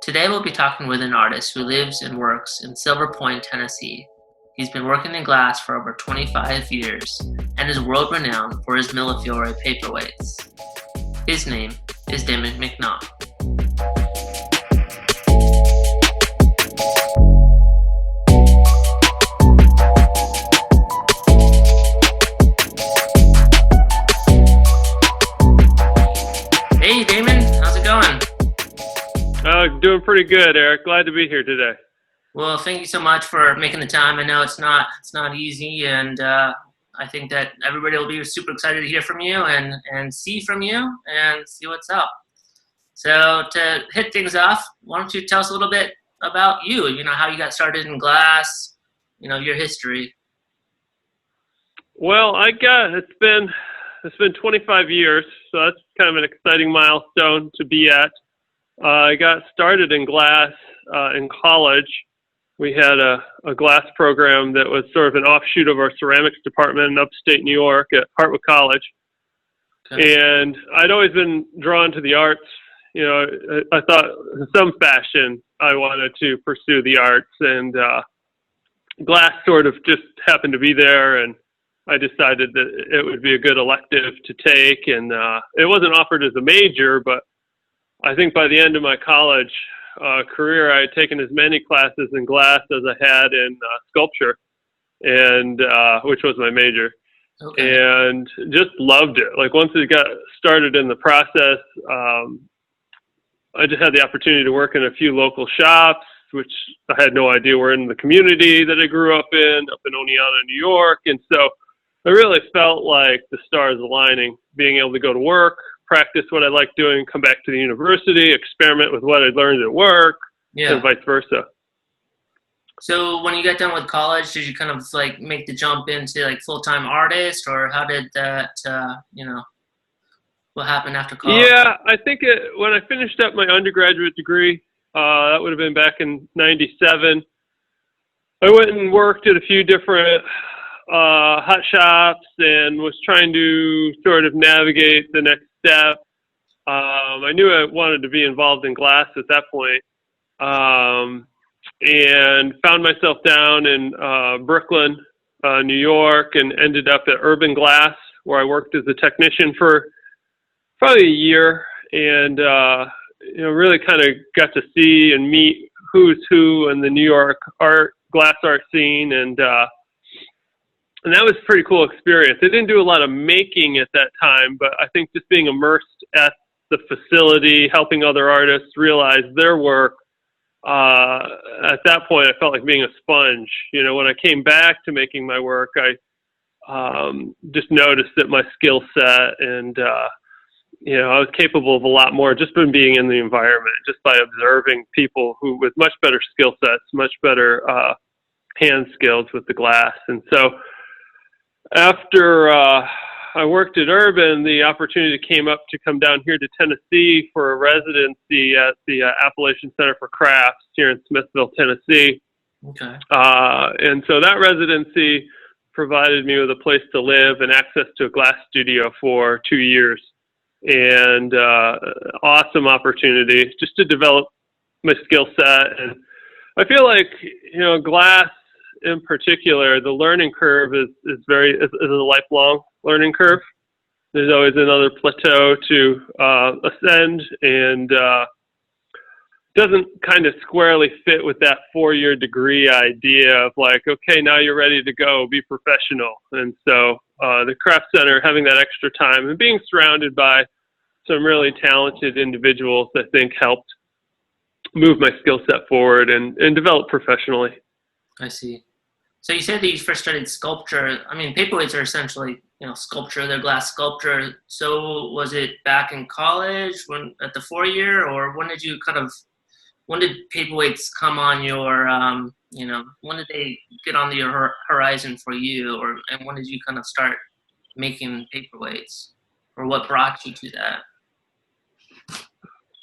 Today we'll be talking with an artist who lives and works in Silver Point, Tennessee. He's been working in glass for over 25 years and is world renowned for his millefiori paperweights. His name is Damon MacNaught. Hey Damon, how's it going? Doing pretty good, Eric. Glad to be here today. Well, thank you so much for making the time. I know it's not easy, and I think that everybody will be super excited to hear from you and see from you and see what's up. So to hit things off, why don't you tell us a little bit about you? You know, how you got started in glass. You know, your history. Well, it's been 25 years, so that's kind of an exciting milestone to be at. I got started in glass in college. We had a glass program that was sort of an offshoot of our ceramics department in upstate New York at Hartwood College. Okay. And I'd always been drawn to the arts. You know, I thought in some fashion I wanted to pursue the arts, and glass sort of just happened to be there, and I decided that it would be a good elective to take. And it wasn't offered as a major, but I think by the end of my college career, I had taken as many classes in glass as I had in sculpture, and which was my major. Okay. And just loved it. Like once it got started in the process, I just had the opportunity to work in a few local shops, which I had no idea were in the community that I grew up in Oneonta, New York. And so I really felt like the stars aligning, being able to go to work, practice what I like doing, come back to the university, experiment with what I'd learned at work, and vice versa. So when you got done with college, did you kind of like make the jump into like full-time artist, or how did that, what happened after college? Yeah, I think when I finished up my undergraduate degree, that would have been back in 97, I went and worked at a few different hot shops and was trying to sort of navigate the next step. I knew I wanted to be involved in glass at that point, and found myself down in Brooklyn, New York, and ended up at Urban Glass, where I worked as a technician for probably a year, and really kind of got to see and meet who's who in the New York glass art scene, and that was a pretty cool experience. I didn't do a lot of making at that time, but I think just being immersed at the facility, helping other artists realize their work, at that point, I felt like being a sponge. You know, when I came back to making my work, I just noticed that my skill set and, I was capable of a lot more just by being in the environment, just by observing people who with much better skill sets, much better hand skills with the glass. And so after I worked at Urban, the opportunity came up to come down here to Tennessee for a residency at the Appalachian Center for Crafts here in Smithville, Tennessee. Okay. And so that residency provided me with a place to live and access to a glass studio for 2 years. And awesome opportunity just to develop my skill set. And I feel like, glass in particular, the learning curve is a lifelong learning curve. There's always another plateau to ascend, and doesn't kind of squarely fit with that 4-year degree idea of like, okay, now you're ready to go, be professional. And so the craft center, having that extra time and being surrounded by some really talented individuals, I think helped move my skill set forward and develop professionally. I see. So you said that you first studied sculpture. I mean, paperweights are essentially, sculpture, they're glass sculpture. So was it back in college at the 4-year, or when did paperweights come on your, when did they get on your horizon for you, and when did you kind of start making paperweights, or what brought you to that?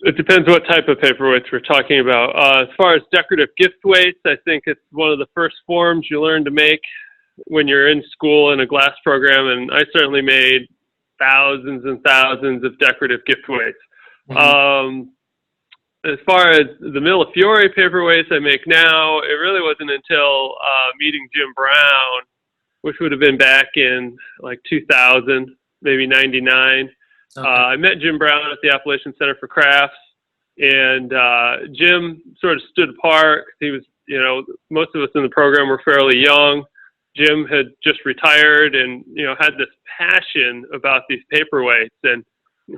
It depends what type of paperweights we're talking about. As far as decorative gift weights, I think it's one of the first forms you learn to make when you're in school in a glass program, and I certainly made thousands and thousands of decorative gift weights. Mm-hmm. as far as the millefiori paperweights I make now, it really wasn't until meeting Jim Brown, which would have been back in like 2000, maybe 99. Okay. I met Jim Brown at the Appalachian Center for Crafts, and Jim sort of stood apart. He was, you know, most of us in the program were fairly young. Jim had just retired and, you know, had this passion about these paperweights and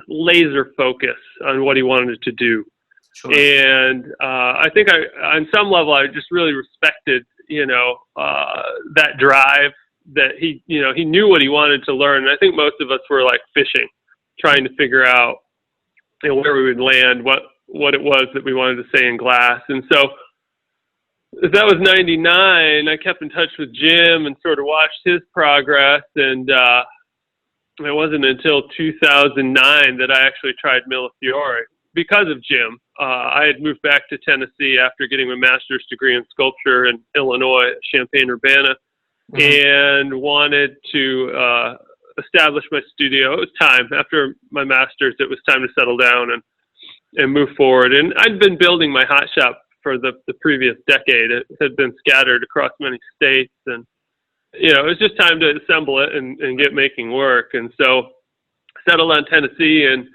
laser focus on what he wanted to do. Sure. And I think on some level, I just really respected, you know, that drive that he, you know, he knew what he wanted to learn. And I think most of us were like fishing, trying to figure out, you know, where we would land, what it was that we wanted to say in glass. And so that was 99. I kept in touch with Jim and sort of watched his progress. And it wasn't until 2009 that I actually tried millefiori because of Jim. I had moved back to Tennessee after getting my master's degree in sculpture in Illinois at Champaign-Urbana, and wanted to establish my studio. It was time. After my master's, it was time to settle down and move forward. And I'd been building my hot shop for the previous decade. It had been scattered across many states, and you know, it was just time to assemble it and get making work. And so settled on Tennessee, and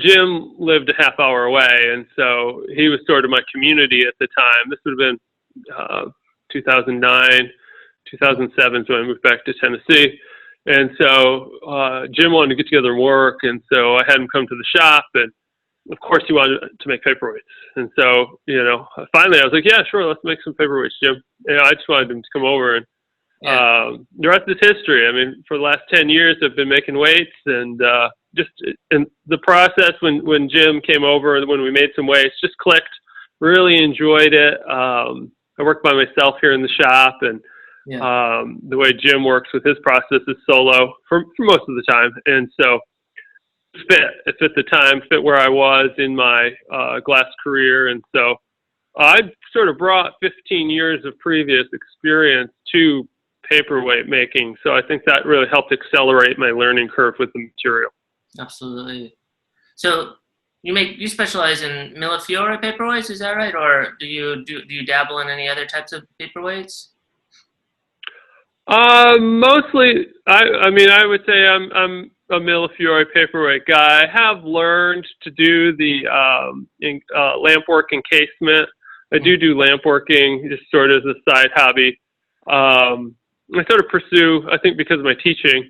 Jim lived a half hour away, and so he was sort of my community at the time. This would have been 2009, 2007 is when I moved back to Tennessee. And so Jim wanted to get together and work, and so I had him come to the shop, and of course he wanted to make paperweights. And so, you know, finally I was like, yeah, sure, let's make some paperweights, Jim. You know, I just wanted him to come over, and the rest is history. I mean, for the last 10 years I've been making weights, and just in the process when Jim came over, when we made some weights, just clicked, really enjoyed it. I work by myself here in the shop, and the way Jim works with his process is solo for most of the time. And so it fit the time, fit where I was in my glass career. And so I sort of brought 15 years of previous experience to paperweight making. So I think that really helped accelerate my learning curve with the material. Absolutely. So you specialize in millefiori paperweights, is that right? Or do you dabble in any other types of paperweights? Mostly, I mean, I would say I'm a millefiori paperweight guy. I have learned to do the lamp work encasement. I do lamp working just sort of as a side hobby. I sort of pursue, I think because of my teaching,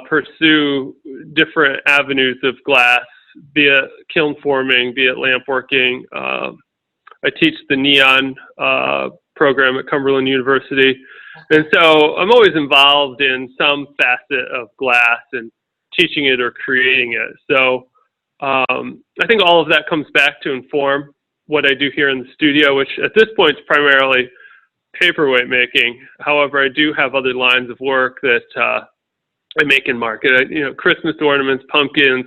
pursue different avenues of glass, be it kiln forming, be it lamp working. I teach the neon program at Cumberland University. And so I'm always involved in some facet of glass and teaching it or creating it. So I think all of that comes back to inform what I do here in the studio, which at this point is primarily paperweight making. However, I do have other lines of work that I make and market. You know, Christmas ornaments, pumpkins,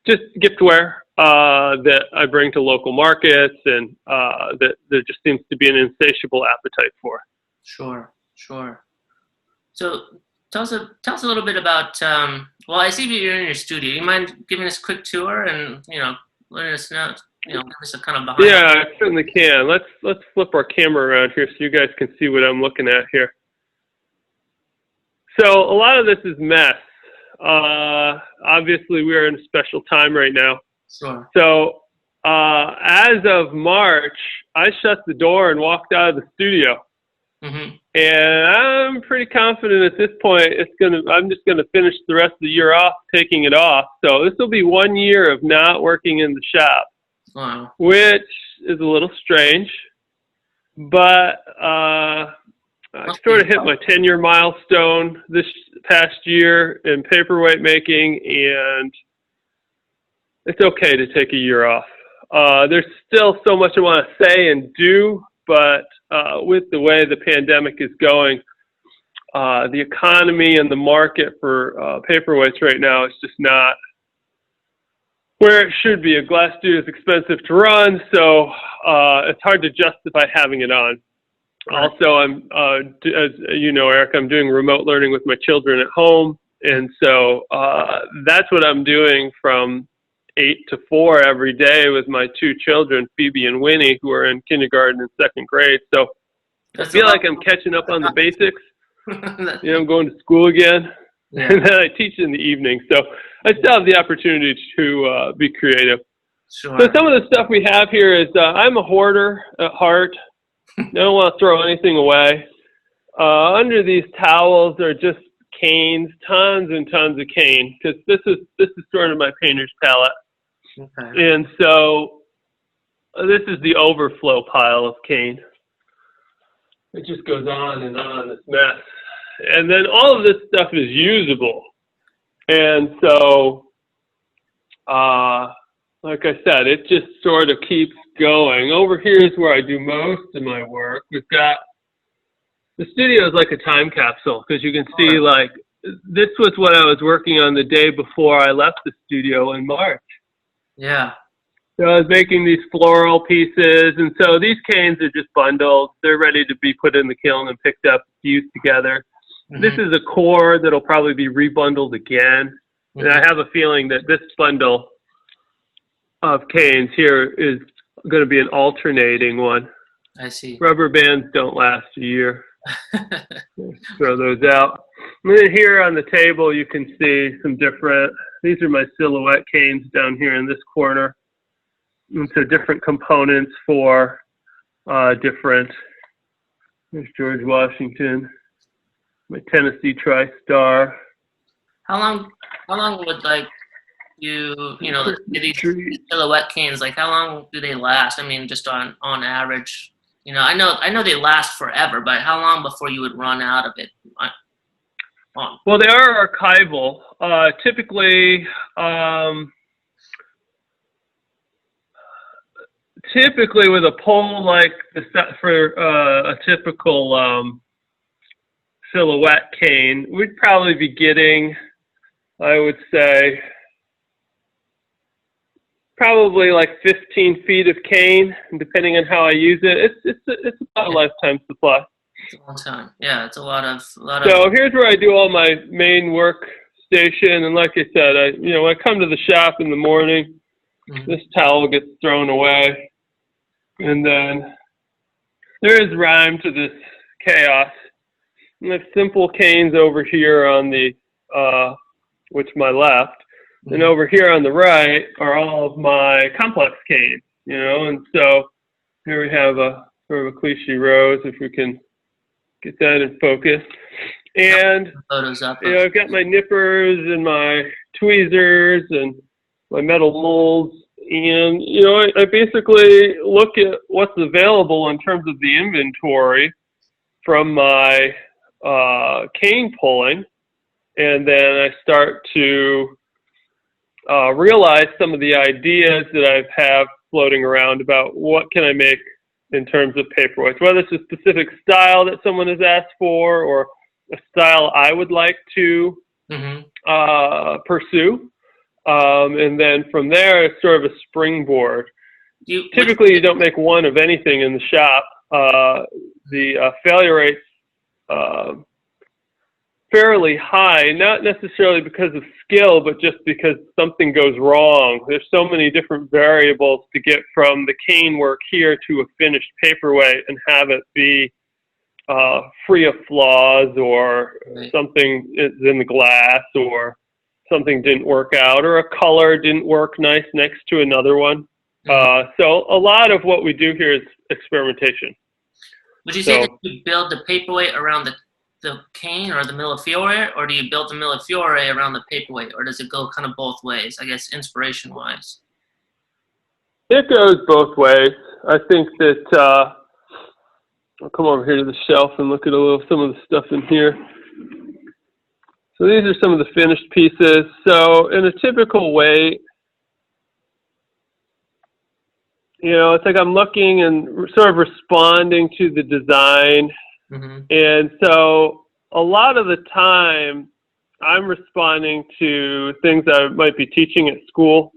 just giftware that I bring to local markets, and that there just seems to be an insatiable appetite for. Sure. So tell us a little bit about, well, I see you're in your studio. You mind giving us a quick tour and, you know, letting us know, you know, give us a kind of behind. Yeah, I certainly can. Let's flip our camera around here so you guys can see what I'm looking at here. So a lot of this is mess. Obviously, we are in a special time right now. Sure. So as of March, I shut the door and walked out of the studio. Mm-hmm. And I'm pretty confident at this point I'm just gonna finish the rest of the year off taking it off. So this will be 1 year of not working in the shop. Wow. Which is a little strange, but I sort of hit my 10-year milestone this past year in paperweight making, and it's okay to take a year off. There's still so much I want to say and do, but with the way the pandemic is going, the economy and the market for paperweights right now is just not where it should be. A glass studio is expensive to run, so it's hard to justify having it on. Right. Also, I'm, as you know, Eric, I'm doing remote learning with my children at home, and so that's what I'm doing from 8 to 4 every day with my 2 children, Phoebe and Winnie, who are in kindergarten and 2nd grade. So I feel like I'm catching up on the basics. I'm going to school again, and then I teach in the evening. So I still have the opportunity to be creative. Sure. So some of the stuff we have here is I'm a hoarder at heart. I don't want to throw anything away. Under these towels are just canes, tons and tons of cane, because this is sort of my painter's palette. Okay. And so this is the overflow pile of cane. It just goes on and on, this mess. And then all of this stuff is usable. And so, like I said, it just sort of keeps going. Over here is where I do most of my work. We've got, the studio is like a time capsule, because you can see, like, this was what I was working on the day before I left the studio in March. Yeah. So I was making these floral pieces, and so these canes are just bundled. They're ready to be put in the kiln and picked up, fused together. Mm-hmm. This is a core that'll probably be rebundled again. Mm-hmm. And I have a feeling that this bundle of canes here is going to be an alternating one. I see. Rubber bands don't last a year. Throw those out. And then here on the table, you can see some different, these are my silhouette canes down here in this corner. And so different components for different, there's George Washington, my Tennessee TriStar. How long would, like, these silhouette canes, like, how long do they last? I mean, just on average, I know they last forever, but how long before you would run out of it? Well, they are archival. Typically with a pole like the set for a typical silhouette cane, we'd probably be getting, I would say, probably like 15 feet of cane, depending on how I use it. It's about a lifetime supply. It's a long time. Yeah, it's a lot of. So here's where I do all my main work station, and like I said, when I come to the shop in the morning, mm-hmm. This towel gets thrown away. And then there is rhyme to this chaos. And I have simple canes over here on the, which my left, mm-hmm. And over here on the right are all of my complex canes, and so here we have a sort of a cliche rose, if we can get that in focus. And, I've got my nippers and my tweezers and my metal molds. And, I basically look at what's available in terms of the inventory from my cane pulling. And then I start to realize some of the ideas that I have floating around about what can I make in terms of paperweights, whether it's a specific style that someone has asked for or a style I would like to pursue. And then from there, it's sort of a springboard. Typically, you don't make one of anything in the shop. The failure rate's fairly high, not necessarily because of skill, but just because something goes wrong. There's so many different variables to get from the cane work here to a finished paperweight and have it be free of flaws, or something is in the glass, or something didn't work out, or a color didn't work nice next to another one. So a lot of what we do here is experimentation. Would you say that you build the paperweight around the cane or the millefiori, or do you build the millefiori around the paperweight, or does it go kind of both ways, I guess, inspiration-wise? It goes both ways. I think that I'll come over here to the shelf and look at some of the stuff in here. So these are some of the finished pieces. So in a typical way, it's like I'm looking and sort of responding to the design. Mm-hmm. And so a lot of the time, I'm responding to things that I might be teaching at school.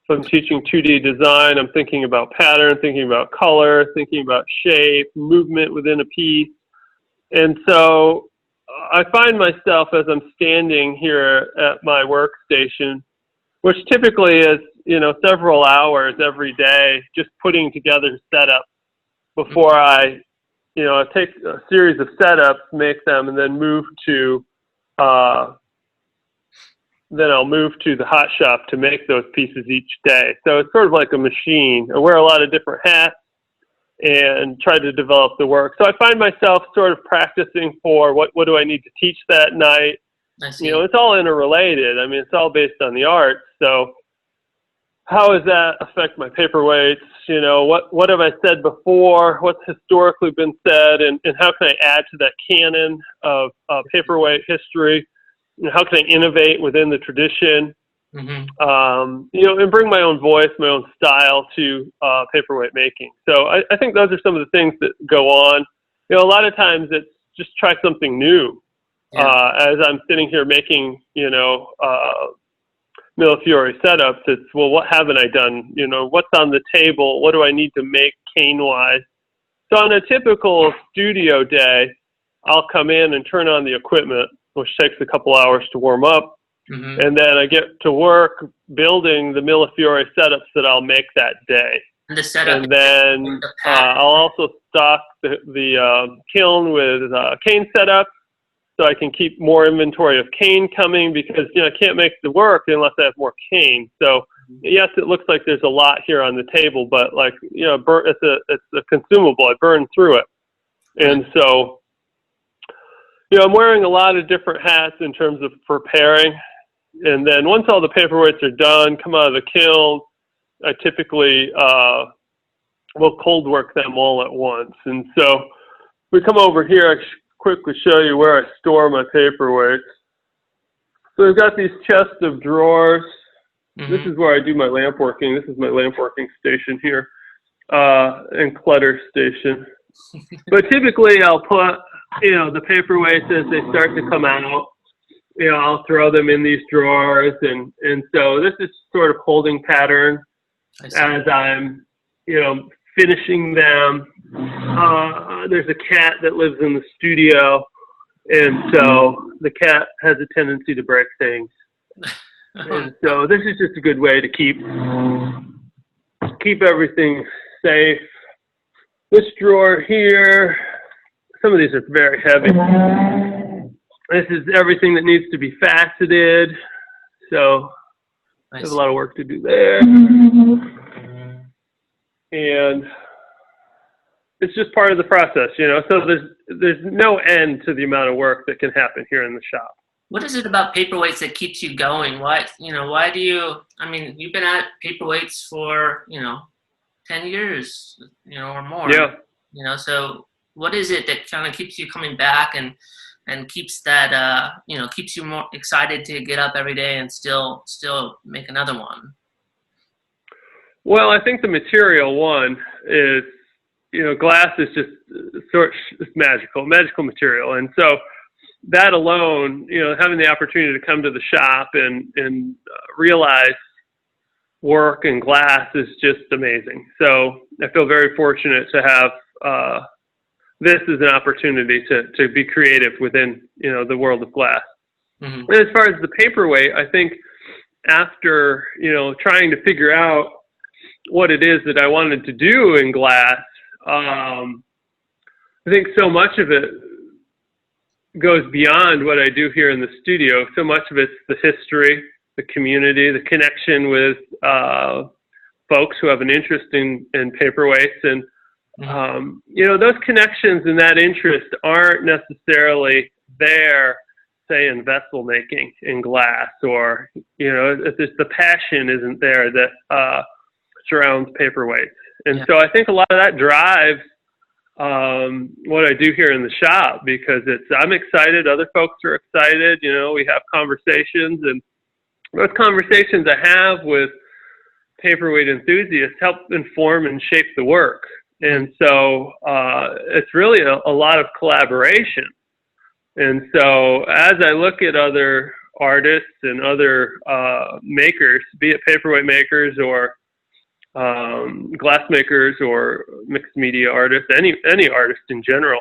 So I'm teaching 2D design. I'm thinking about pattern, thinking about color, thinking about shape, movement within a piece. And so I find myself, as I'm standing here at my workstation, which typically is, several hours every day just putting together setups before I take a series of setups, make them, and then I'll move to the hot shop to make those pieces each day. So it's sort of like a machine. I wear a lot of different hats and try to develop the work. So I find myself sort of practicing for what do I need to teach that night. I see. It's all interrelated. I mean, it's all based on the art. So how does that affect my paperweights? What have I said before? What's historically been said? And how can I add to that canon of paperweight history? How can I innovate within the tradition? And bring my own voice, my own style to paperweight making. So I think those are some of the things that go on. A lot of times it's just try something new. As I'm sitting here making, millefiori setups, it's, well, what haven't I done? What's on the table? What do I need to make cane-wise? So on a typical studio day, I'll come in and turn on the equipment, which takes a couple hours to warm up. And then I get to work building the millefiori setups that I'll make that day. And the setup. And then I'll also stock the kiln with cane setups, so I can keep more inventory of cane coming, because I can't make the work unless I have more cane. So yes, it looks like there's a lot here on the table, but it's a consumable. I burn through it, and so I'm wearing a lot of different hats in terms of preparing. And then once all the paperweights are done, come out of the kiln, I typically will cold work them all at once. And so we come over here, I quickly show you where I store my paperweights. So we've got these chests of drawers. This is where I do my lamp working. This is my lamp working station here, and clutter station. But typically I'll put, the paperweights as they start to come out. I'll throw them in these drawers, and so this is sort of holding pattern as I'm, finishing them. There's a cat that lives in the studio, and so the cat has a tendency to break things. And so this is just a good way to keep everything safe. This drawer here, some of these are very heavy. This is everything that needs to be faceted. So there's a lot of work to do there. And it's just part of the process, So there's no end to the amount of work that can happen here in the shop. What is it about paperweights that keeps you going? Why do you, you've been at paperweights for, 10 years, or more. Yeah. So what is it that kind of keeps you coming back and keeps that, keeps you more excited to get up every day and still make another one? Well, I think the material one is, glass is just it's magical material. And so that alone, having the opportunity to come to the shop and realize work in glass is just amazing. So I feel very fortunate to have this is an opportunity to be creative within, the world of glass. And as far as the paperweight, I think after, trying to figure out what it is that I wanted to do in glass, I think so much of it goes beyond what I do here in the studio. So much of it's the history, the community, the connection with folks who have an interest in paperweights. And those connections and that interest aren't necessarily there, say, in vessel making in glass, or, it's the passion isn't there that surrounds paperweights. And so I think a lot of that drives what I do here in the shop, because I'm excited, other folks are excited, we have conversations, and those conversations I have with paperweight enthusiasts help inform and shape the work. And so it's really a lot of collaboration. And so as I look at other artists and other makers, be it paperweight makers or glass makers or mixed media artists, any artist in general,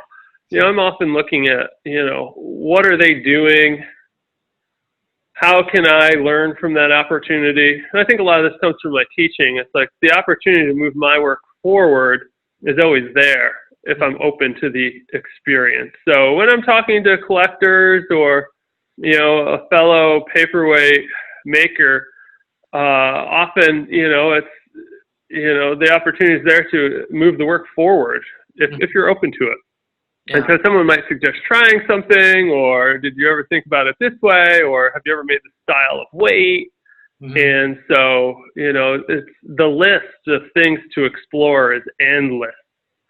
I'm often looking at, what are they doing? how can I learn from that opportunity? And I think a lot of this comes from my teaching. It's like the opportunity to move my work forward is always there if I'm open to the experience. So when I'm talking to collectors or, a fellow paperweight maker, often, it's, the opportunity is there to move the work forward if you're open to it. Yeah. And so someone might suggest trying something, or did you ever think about it this way, or have you ever made this style of weight? Mm-hmm. And so, it's the list of things to explore is endless.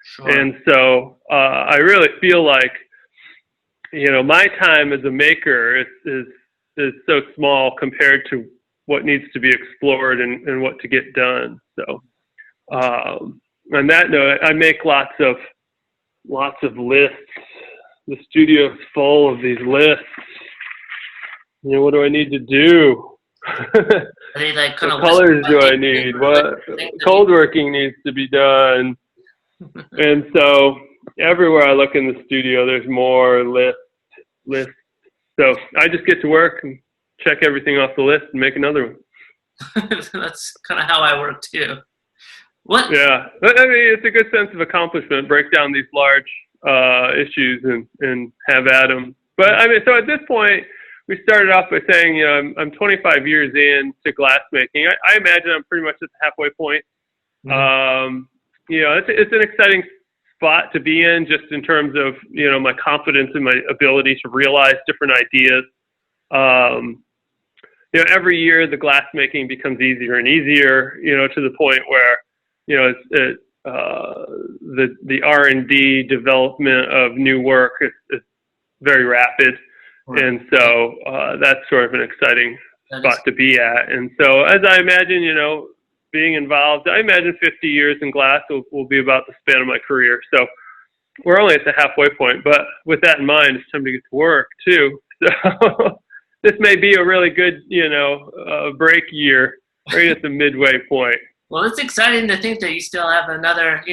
Sure. And so I really feel like, my time as a maker is so small compared to what needs to be explored and what to get done. So on that note, I make lots of lists. The studio is full of these lists. What do I need to do? Are they like what colors do I need? What cold working needs to be done? And so everywhere I look in the studio, there's more lists. So I just get to work and check everything off the list and make another one. That's kind of how I work too. What? Yeah, I mean, it's a good sense of accomplishment. Break down these large issues and have at them. But I mean, so at this point, we started off by saying, I'm 25 years into glassmaking. I imagine I'm pretty much at the halfway point. Mm-hmm. It's an exciting spot to be in, just in terms of my confidence in my ability to realize different ideas. Every year the glassmaking becomes easier and easier. To the point where the R&D development of new work is very rapid. Right. And so that's sort of an exciting spot to be at. And so as I imagine, being involved, I imagine 50 years in glass will be about the span of my career. So we're only at the halfway point, but with that in mind, it's time to get to work too. So this may be a really good, break year right at the midway point. Well, it's exciting to think that you still have another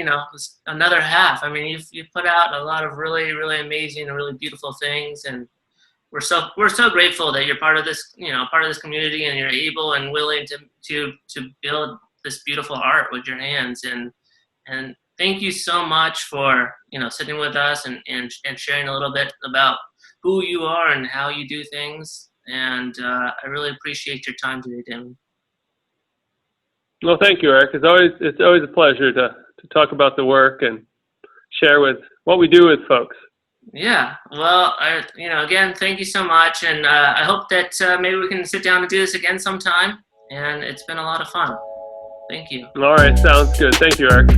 half. I mean, you've put out a lot of really, really amazing and really beautiful things, and we're so grateful that you're part of this, part of this community, and you're able and willing to build this beautiful art with your hands. And thank you so much for sitting with us and sharing a little bit about who you are and how you do things. And I really appreciate your time today, Damon. Well, thank you, Eric. It's always a pleasure to talk about the work and share with what we do with folks. Yeah. Well, again, thank you so much, and I hope that maybe we can sit down and do this again sometime. And it's been a lot of fun. Thank you. All right, sounds good. Thank you, Eric.